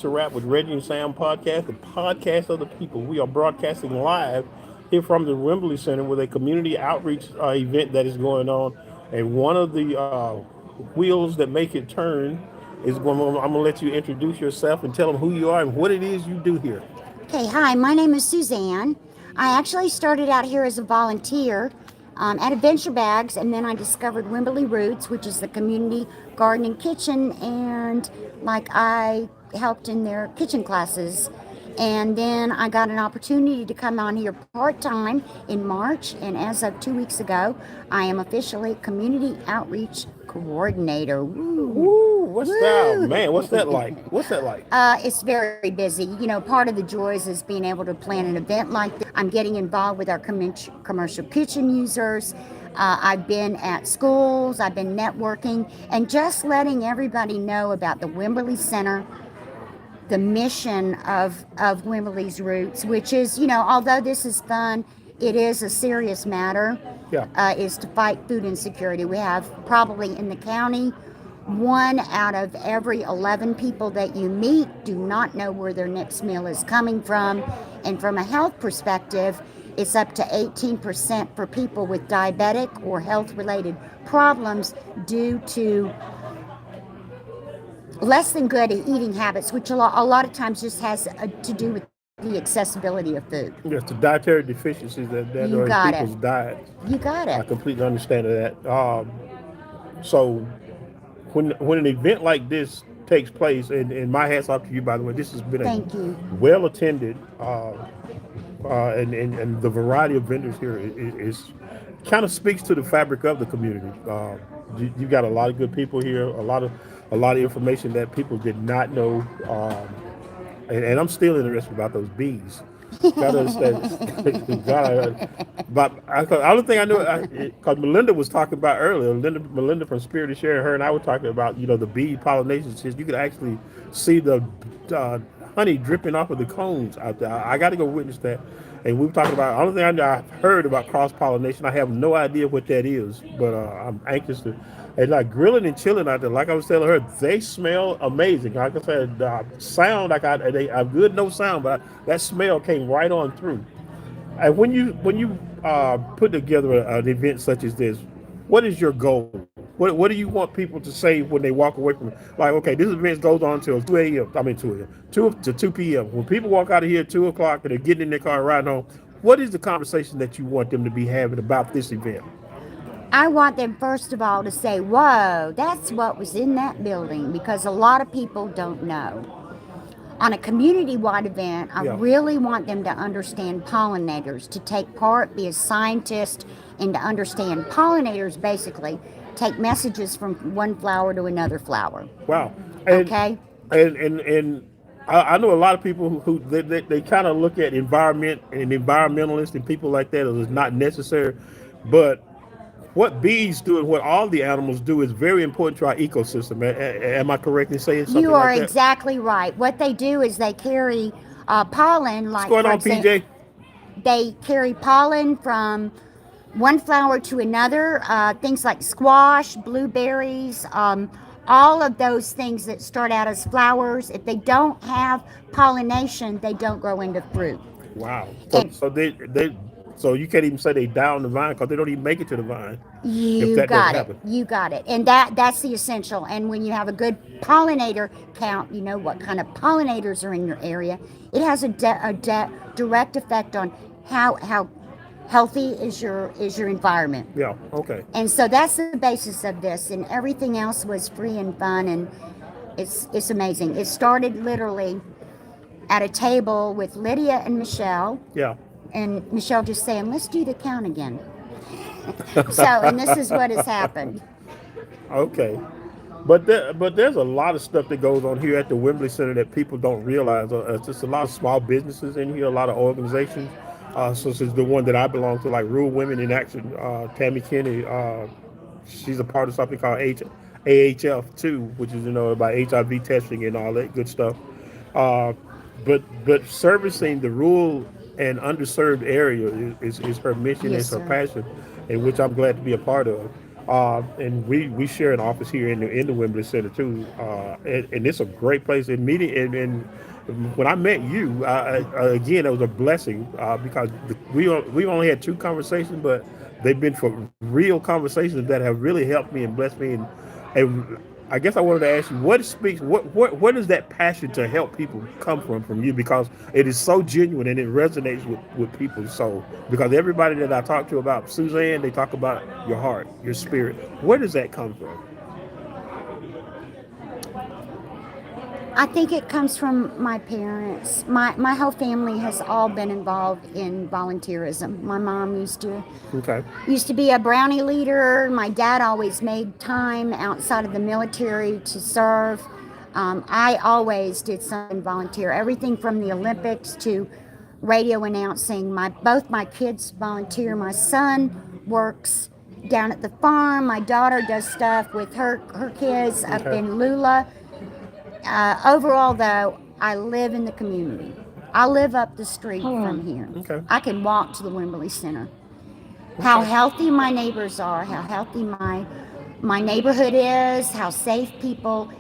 a Wrap with Reggie and Sam podcast, the podcast of the people. We are broadcasting live here from the Wembley Center with a community outreach event that is going on. And one of the wheels that make it turn is I'm going to let you introduce yourself and tell them who you are and what it is you do here. Okay, hi, my name is Suzanne. I actually started out here as a volunteer at Adventure Bags, and then I discovered Wimberley Roots, which is the community garden and kitchen, and I helped in their kitchen classes. And then I got an opportunity to come on here part time in March, and as of 2 weeks ago, I am officially community outreach coordinator. Woo! Woo, what's that? Woo! Man, what's that like? What's that like? It's very busy. You know, part of the joys is being able to plan an event like this. I'm getting involved with our commercial kitchen users. I've been at schools, I've been networking, and just letting everybody know about the Wimberley Center, the mission of Wimberley's Roots, which is, although this is fun, it is a serious matter, Yeah. is to fight food insecurity. We have probably in the county, 1 out of every 11 people that you meet do not know where their next meal is coming from. And from a health perspective, it's up to 18% for people with diabetic or health-related problems due to less than good eating habits, which a lot of times just has to do with the accessibility of food. Yes, the dietary deficiencies that You are in got it. people's diet. You got I it. completely understand that. So when an event like this takes place, and my hats off to you, by the way, this has been a Thank you. well attended, and the variety of vendors here is kind of speaks to the fabric of the community. You got a lot of good people here, a lot of information that people did not know, and I'm still interested about those bees. Gotta understand. But the other thing I knew, because Melinda was talking about earlier, Melinda from Spirit of Share, her and I were talking about, the bee pollination. Since you could actually see the honey dripping off of the cones out there. I got to go witness that. And we were talking about, the only thing I've heard about cross pollination, I have no idea what that is, but I'm anxious to. And like grilling and chilling out there, like I was telling her, they smell amazing. Like I said, sound I'm good, no sound, but that smell came right on through. And when you put together an event such as this, what is your goal? What do you want people to say when they walk away from it? Like, okay, this event goes on until 2 a.m. I mean 2 a.m. 2 to 2 p.m. When people walk out of here at 2 o'clock and they're getting in their car and riding home, what is the conversation that you want them to be having about this event? I want them, first of all, to say, whoa, that's what was in that building, because a lot of people don't know. On a community-wide event, I Yeah. really want them to understand pollinators, to take part, be a scientist, and to understand pollinators basically take messages from one flower to another flower. Wow. And Okay? and I know a lot of people who they kind of look at environment and environmentalists and people like that as not necessary, but what bees do and what all the animals do is very important to our ecosystem. Am I correct in saying something You are like that? exactly right. What they do is they carry pollen, What's like, going for on, example, PJ? they carry pollen from one flower to another. Things like squash, blueberries, all of those things that start out as flowers, if they don't have pollination, they don't grow into fruit. Wow. So And so you can't even say they down the vine because they don't even make it to the vine if you that doesn't got it. happen. You got it. And that's the essential. And when you have a good pollinator count, you know what kind of pollinators are in your area. It has a direct effect on how healthy is your environment. Yeah. Okay. And so that's the basis of this, and everything else was free and fun, and it's amazing. It started literally at a table with Lydia and Michelle, Yeah. and Michelle just saying, "Let's do the count again." So, and this is what has happened. Okay. But there's a lot of stuff that goes on here at the Wembley Center that people don't realize. It's just a lot of small businesses in here, a lot of organizations. Such as the one that I belong to, like Rural Women in Action. Tammy Kinney, she's a part of something called AHF too, which is about HIV testing and all that good stuff. Uh, but servicing the rural and underserved area is her mission, Yes, is her sir. passion, and which I'm glad to be a part of. And we share an office here in the Wembley Center too, and it's a great place. And meeting and when I met you, again, it was a blessing because we only had two conversations, but they've been for real conversations that have really helped me and blessed me. And I guess I wanted to ask you, what is that passion to help people come from you? Because it is so genuine and it resonates with people. So because everybody that I talk to about Suzanne, they talk about your heart, your spirit. Where does that come from? I think it comes from my parents. My whole family has all been involved in volunteerism. My mom Okay. used to be a brownie leader. My dad always made time outside of the military to serve. I always did something volunteer. Everything from the Olympics to radio announcing. Both my kids volunteer. My son works down at the farm. My daughter does stuff with her kids up Okay. in Lula. Overall, though, I live in the community. I live up the street from here. Okay. I can walk to the Wembley Center. How healthy my neighbors are, how healthy my neighborhood is, how safe people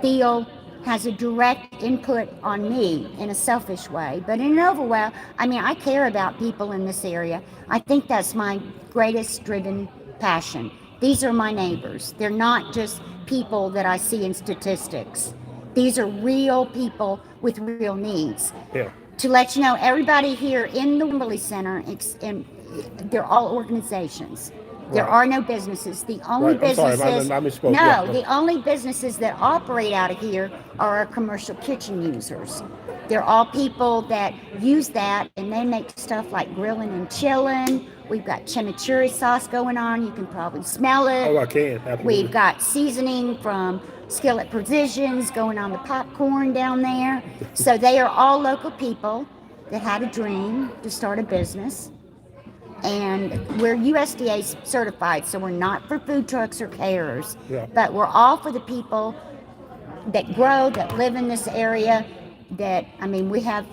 feel has a direct input on me in a selfish way. But in an overall, I mean, I care about people in this area. I think that's my greatest driven passion. These are my neighbors. They're not just people that I see in statistics. These are real people with real needs. Yeah. To let you know, everybody here in the Wembley Center, and they're all organizations. There Right. are no businesses. The only Right. I'm sorry, businesses, I misspoke. no, Yeah. the only businesses that operate out of here are our commercial kitchen users. They're all people that use that, and they make stuff like grilling and chilling. We've got chimichurri sauce going on. You can probably smell it. Oh, I can. Absolutely. We've got seasoning from Skillet Provisions going on the popcorn down there. So they are all local people that had a dream to start a business. And we're USDA certified, so we're not for food trucks or caterers. Yeah. But we're all for the people that grow, that live in this area. We have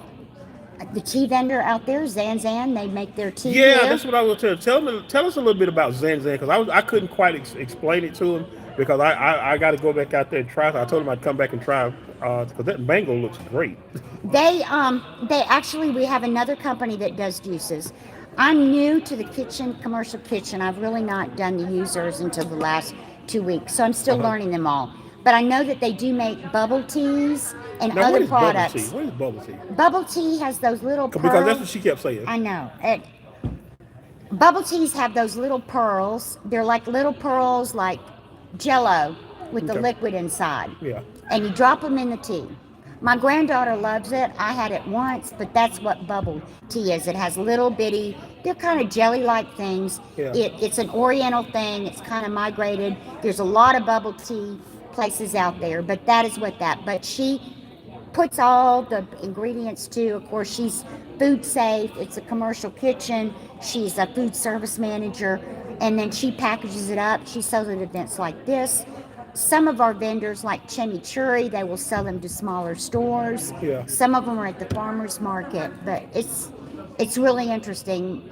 the tea vendor out there, Zan. They make their tea Yeah, here. that's what I was telling. Tell us a little bit about Zen because I couldn't quite explain it to him because I got to go back out there and try. I told him I'd come back and try because that mango looks great. They actually, we have another company that does juices. I'm new to the commercial kitchen. I've really not done the users until the last 2 weeks, so I'm still learning them all. But I know that they do make bubble teas and Now, what other is products. bubble tea? What is bubble tea? Bubble tea has those little pearls. Because that's what she kept saying. I know. Bubble teas have those little pearls. They're like little pearls, like Jello with the Okay. liquid inside. Yeah. And you drop them in the tea. My granddaughter loves it. I had it once, but that's what bubble tea is. It has little bitty, they're kind of jelly-like things. Yeah. It's an oriental thing. It's kind of migrated. There's a lot of bubble tea places out there, but that is what that. But she puts all the ingredients too. Of course, she's food safe. It's a commercial kitchen. She's a food service manager, and then she packages it up. She sells it at events like this. Some of our vendors, like chimichurri, they will sell them to smaller stores. Yeah. Some of them are at the farmers market, but it's really interesting.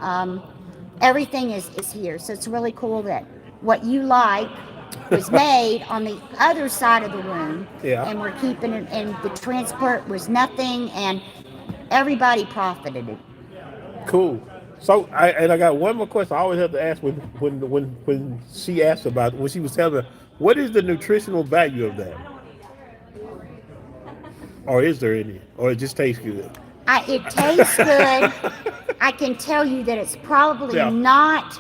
Everything is here, so it's really cool that what you like was made on the other side of the room. Yeah. And we're keeping it, and the transport was nothing, and everybody profited it. Cool. So I got one more question. I always have to ask when she asked about when she was telling me what is the nutritional value of that, or is there any, or it just tastes good? It tastes good. I can tell you that it's probably Yeah. not.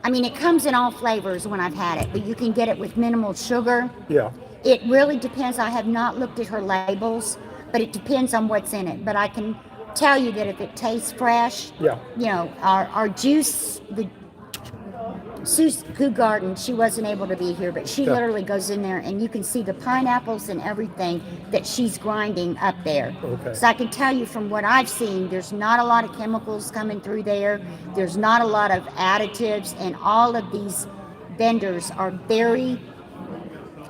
I mean, it comes in all flavors when I've had it, but you can get it with minimal sugar. Yeah. It really depends. I have not looked at her labels, but it depends on what's in it. But I can tell you that if it tastes fresh, Yeah. you know, our juice, the Sue's Garden, she wasn't able to be here, but she Yeah. literally goes in there and you can see the pineapples and everything that she's grinding up there. Okay. So I can tell you from what I've seen, there's not a lot of chemicals coming through there. There's not a lot of additives, and all of these vendors are very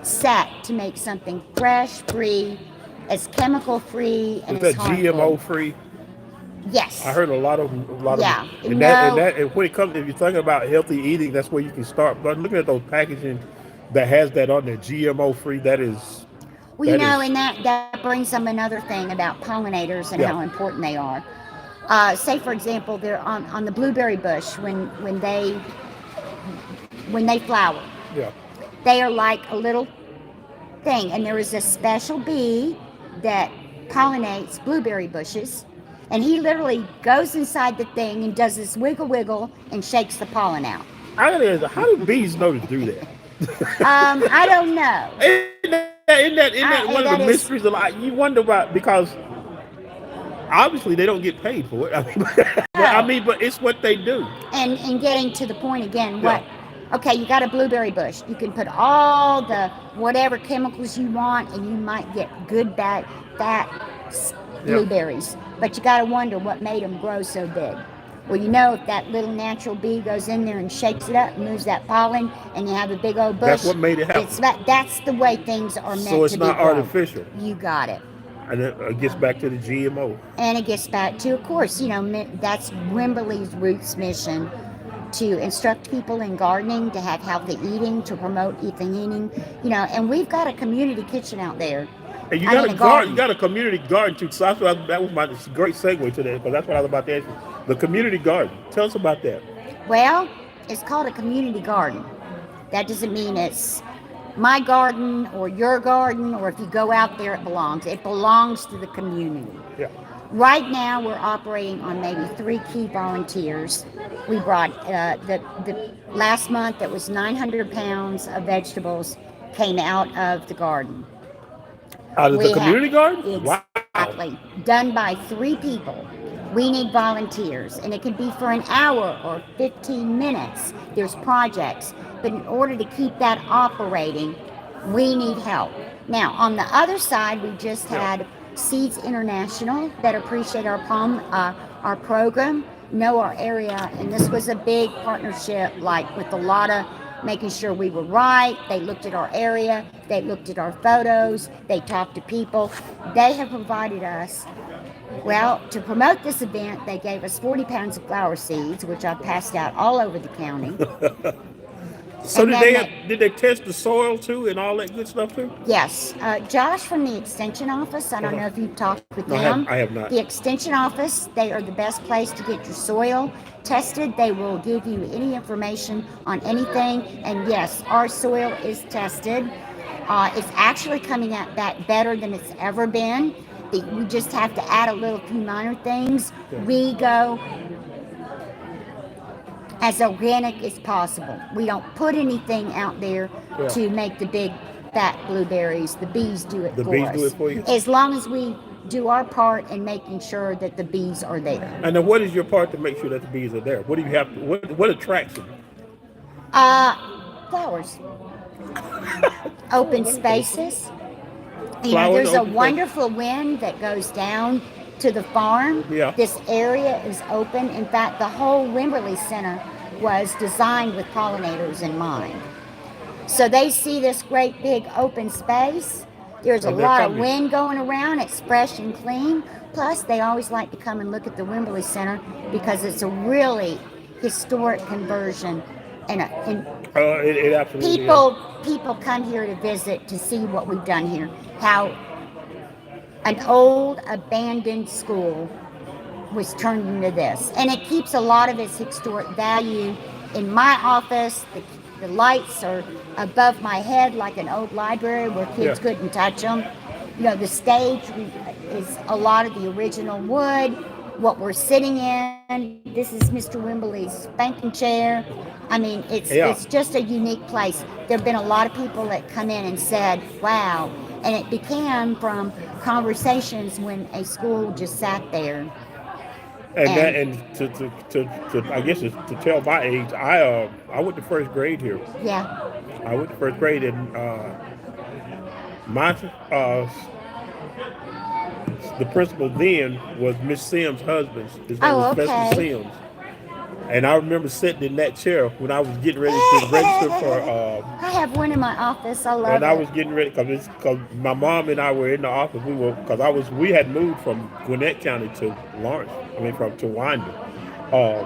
set to make something fresh, free, as chemical free, and Is as that harmful. GMO free? I Yes. heard a lot of, Yeah. and No. that, and when it comes, if you're thinking about healthy eating, that's where you can start. But looking at those packaging that has that on there, GMO free, Well, that is, and that brings up another thing about pollinators and yeah, how important they are. Say, for example, they're on the blueberry bush when they flower. yeah. They are like a little thing, and there is a special bee that pollinates blueberry bushes, and he literally goes inside the thing and does this wiggle wiggle and shakes the pollen out. I gotta ask, how do bees know to do that? I don't know. Isn't that one of the That is mysteries? A lot you wonder about because obviously they don't get paid for it. I mean, no. but it's what they do. And getting to the point again, Yeah, what? Okay, you got a blueberry bush. You can put all the whatever chemicals you want, and you might get good, bad, fat yeah. blueberries. But you got to wonder what made them grow so big. Well, if that little natural bee goes in there and shakes it up and moves that pollen, and you have a big old That's bush, what made it happen. that's the way things are So meant it's to be not grown. artificial. You got it. And it gets back to the GMO. And it gets back to, of course, that's Wimberley's roots mission to instruct people in gardening, to have healthy eating, to promote healthy eating, and we've got a community kitchen out there. And you I got mean, a a garden, you garden. got a community garden too. So that was my great segue to that because that's what I was about to ask you. The community garden. Tell us about that. Well, it's called a community garden. That doesn't mean it's my garden or your garden, or if you go out there, it belongs. It belongs to the community. Yeah. Right now, we're operating on maybe 3 key volunteers. We brought the last month. It was 900 pounds of vegetables came out of the garden. Out of the We have community garden? Wow. exactly done by 3 people. We need volunteers, and it can be for an hour or 15 minutes. There's projects, but in order to keep that operating, we need help. Now, on the other side, we just Yeah. had Seeds International that appreciate our program, know our area, and this was a big partnership, like with a lot of making sure we were right. They looked at our area, they looked at our photos, they talked to people. They have provided us, well, to promote this event, they gave us 40 pounds of flower seeds, which I passed out all over the county. So And then did they test the soil too and all that good stuff too? yes, Josh from the Extension Office, I don't Uh-huh. know if you've talked with No, them. I have not. The Extension Office, they are the best place to get your soil tested. They will give you any information on anything. And yes, our soil is tested. It's actually coming out back better than it's ever been. We just have to add a little few minor things. Yeah. We go as organic as possible. We don't put anything out there Yeah. to make the big fat blueberries. The bees do it The for bees us. do it for you? As long as we do our part in making sure that the bees are there. And then what is your part to make sure that the bees are there? What do you have to, what attracts them? Uh, Flowers. Open spaces. Flowers, There's a open space. wonderful wind that goes down to the farm. Yeah. This area is open. In fact, the whole Wimberley Center was designed with pollinators in mind. So they see this great big open space. There's a And they're lot of coming. wind going around. It's fresh and clean. Plus, they always like to come and look at the Wimberley Center because it's a really historic conversion. And It absolutely people come here to visit to see what we've done here. How an old abandoned school was turned into this, and it keeps a lot of its historic value. In my office, the lights are above my head like an old library where kids Yeah. couldn't touch them. The stage is a lot of the original wood. What we're sitting in, this is Mr. Wimberley's spanking chair. I mean, Yeah. it's just a unique place. There have been a lot of people that come in and said, wow. And it began from conversations when a school just sat there. And to I guess to tell my age, I went to first grade here. Yeah. I went to first grade and my the principal then was Miss Sims' husband. His name Oh, was Festus okay. Sims. And I remember sitting in that chair when I was getting ready to register for. I have one in my office. I When love I it. was getting ready, because my mom and I were in the office, we had moved from Gwinnett County to Lawrence. I mean, from to Winder. Uh,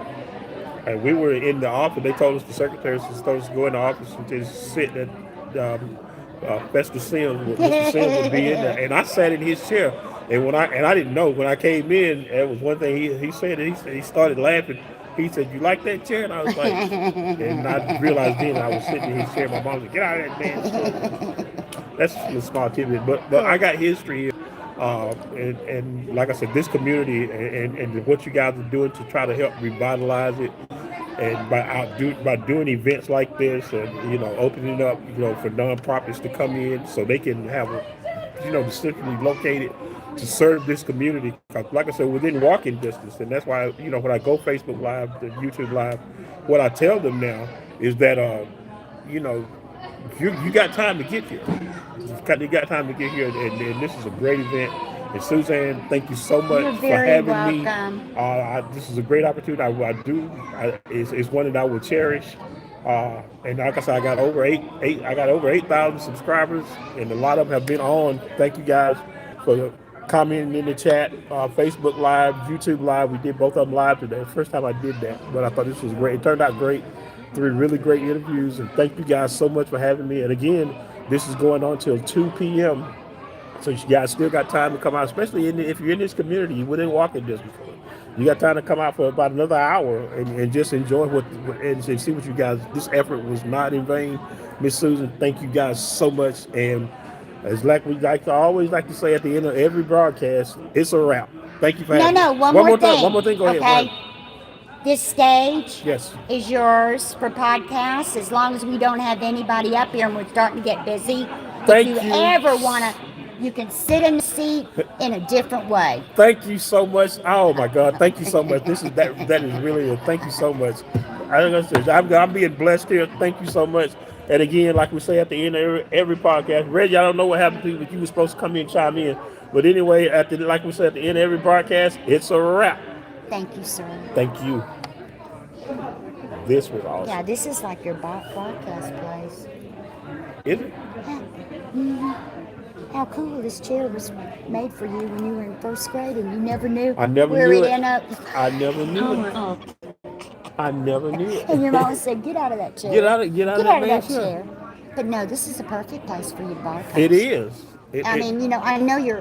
and we were in the office. They told us the secretary told us to go in the office and just sit at Mr. Sims. Mr. Sims would be in there, and I sat in his chair. And I didn't know when I came in, it was one thing he said. He started laughing. He said, "You like that chair?" And I was like, and I realized then I was sitting in his chair. My mom said, "Get out of that damn chair." That's a small tidbit, but I Cool. got history here. And like I said, this community and what you guys are doing to try to help revitalize it, and by doing events like this, and opening up for nonprofits to come in so they can have centrally located to serve this community. 'Cause like I said, within walking distance, and that's why when I go Facebook Live, the YouTube Live, what I tell them now is that you know you got time to get here. You got time to get here, and this is a great event. And Suzanne, thank you so You're much for very having me. welcome. This is a great opportunity. It's one that I will cherish. And like I said, I got over 8,000 subscribers, and a lot of them have been on. Thank you guys for commenting in the chat, Facebook Live, YouTube Live. We did both of them live today. First time I did that, but I thought this was great. It turned out great. 3 really great interviews, and thank you guys so much for having me. And again, this is going on till 2 p.m. So you guys still got time to come out, especially if you're in this community, you wouldn't walk in this before. You got time to come out for about another hour and just enjoy and see what you guys. This effort was not in vain, Miss Susan. Thank you guys so much. And as like we like to always like to say at the end of every broadcast, it's a wrap. Thank you for No, having me. no, one more thing. One more thing. Go ahead. Go Okay. ahead. This stage Yes. is yours for podcasts as long as we don't have anybody up here and we're starting to get busy. If you Thank you. ever want to, you can sit in the seat in a different way. Thank you so much. Oh my God, thank you so much. That is really a thank you so much. I'm being blessed here. Thank you so much. And again, like we say at the end of every podcast, Reggie, I don't know what happened to you, but you were supposed to come in and chime in. But anyway, like we say at the end of every broadcast, it's a wrap. Thank you, sir. Thank you. This was awesome. Yeah, this is like your broadcast place. Is it? How cool this chair was made for you when you were in first grade and you never knew I never where knew it it. ended up. I never knew it. Oh, I never knew it. and your mom said, "Get out of that chair. Get out of that that man's chair." chair. But no, this is a perfect place for you to broadcast. It is. I mean, I know you're